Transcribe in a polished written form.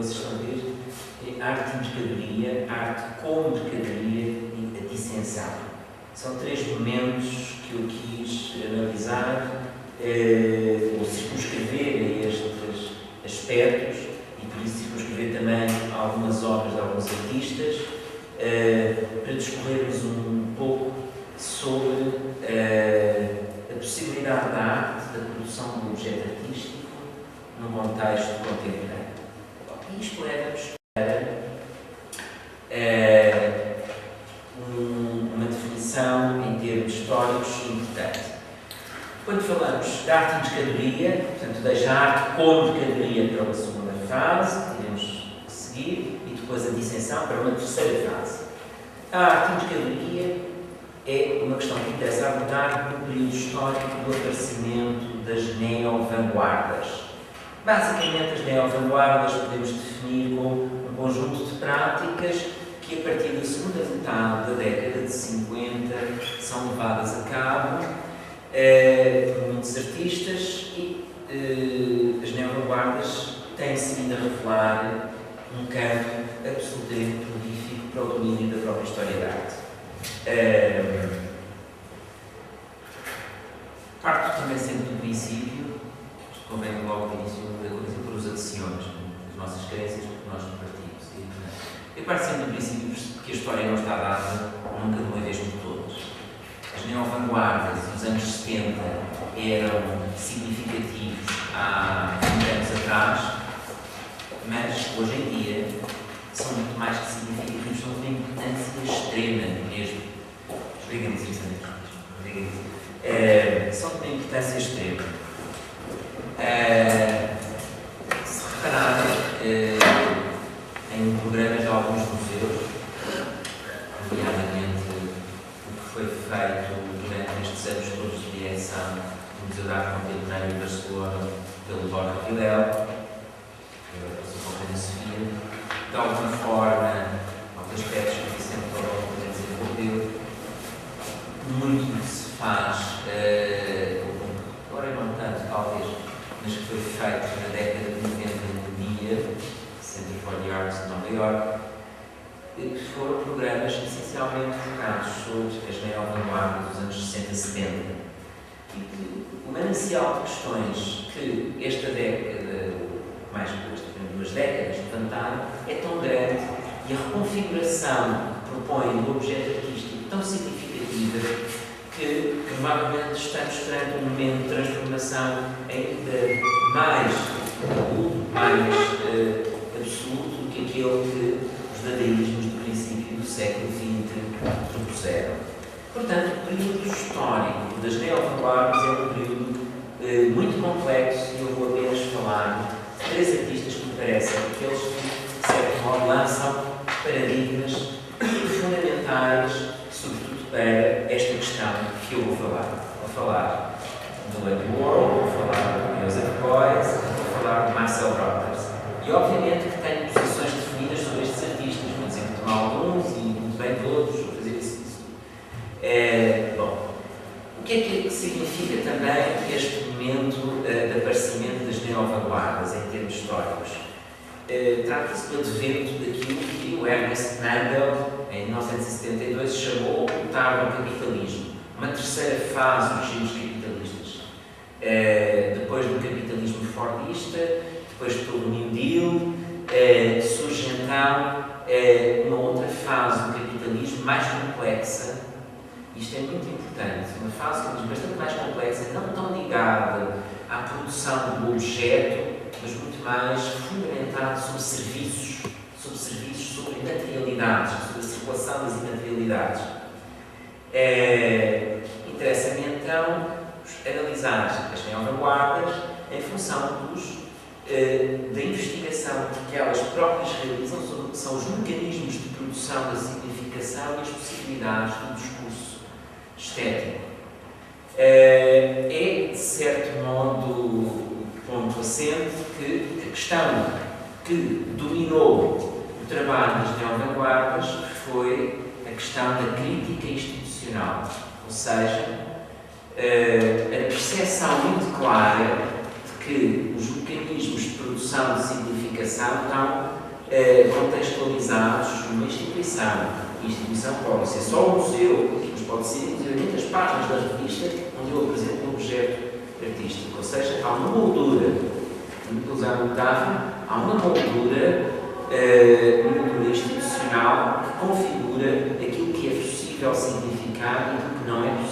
vocês estão a ver é arte e mercadoria, arte como mercadoria e a dissensão. São três momentos que eu quis analisar ou circunscrever a estes aspectos e por isso circunscrever também algumas obras de alguns artistas para discorrermos um pouco sobre a possibilidade da arte, da produção de um objeto artístico num contexto contemporâneo. E isto leva-nos para uma definição em termos históricos importante. Quando falamos de arte e mercadoria, portanto, deixa a arte como mercadoria para uma segunda fase, que iremos seguir, e depois a dissensão para uma terceira fase. A arte e mercadoria é uma questão que interessa abordar no período histórico do aparecimento das neo-vanguardas. Basicamente, as neo-vanguardas podemos definir como um conjunto de práticas que, a partir da segunda metade da década de 50, são levadas a cabo por muitos artistas e as neo-vanguardas têm-se vindo a revelar um campo absolutamente prolífico para o domínio da própria história da arte. Parto também sempre do princípio, convém logo no início da coisa, por os adiciões das nossas crenças, porque nós partimos. Eu parto sempre do princípio que a história não está dada nunca de uma vez por todas. As neo-vanguardas dos anos 70 eram significativos há 20 anos atrás, mas hoje em dia são muito mais que significativos, são de uma importância extrema mesmo. Desligamos isso, são de uma importância extrema. Se repararem em programas de alguns museus, nomeadamente o que foi feito durante estes anos todos de direção do Museu de Arte Contemporânea de Barcelona pelo Borja Vidal, agora passou com a Ana Sofia, de alguma forma, alguns aspectos que o Vicente Torrão desenvolveu, muito se faz, agora não tanto, talvez, mas que foi feito na década de 90 no DIA, Center for the Arts de Nova Iorque, que foram programas essencialmente focados sobre as neo-vanguardas dos anos 60 e 70. E que o manancial de questões que esta década, mais que estas duas décadas, levantaram, é tão grande e a reconfiguração que propõe do objeto artístico tão significativa que provavelmente estamos perante um momento de transformação ainda mais agudo, mais absoluto do que aquele que os dadaísmos do princípio do século XX propuseram. Portanto, o período histórico das neo-vanguardas é um período muito complexo e eu vou apenas falar de três artistas que me parecem aqueles que, de certo modo, lançam paradigmas fundamentais, sobretudo para esta questão que eu vou falar. Vou falar do Andy Warhol, vou falar do Joseph Beuys, vou falar de Marcel Rothers. E obviamente que tenho posições definidas sobre estes artistas, vou dizer que tomar alguns e muito bem todos, vou fazer isso. Bom, o que é que significa também este momento de aparecimento das neo-vanguardas em termos históricos? Trata-se do advento daquilo que o Ernest Mandel, em 1972, chamou ocultar o capitalismo, uma terceira fase dos regimes capitalistas. Depois do capitalismo fordista, depois de todo o New Deal, surge então uma outra fase do capitalismo mais complexa. Isto é muito importante, uma fase bastante mais complexa, não tão ligada à produção do objeto, mas muito mais fundamentada sobre serviços, sobre materialidades, sobre a circulação das imaterialidades. Interessa-me então analisar as neo-vanguardas em função da investigação que elas próprias realizam sobre o que são os mecanismos de produção da significação e as possibilidades do discurso estético. É, de certo modo, ponto assente que a questão que dominou o trabalho das neo-vanguardas foi a questão da crítica institucional, ou seja, a percepção muito clara de que os mecanismos de produção de significação criação estão contextualizados numa instituição. A instituição pode ser só um museu, mas pode ser inclusive muitas páginas da revista onde eu apresento um objeto artístico. Ou seja, há uma moldura, usar a metáfora, há uma moldura institucional que configura aquilo que é possível significar e o que não é possível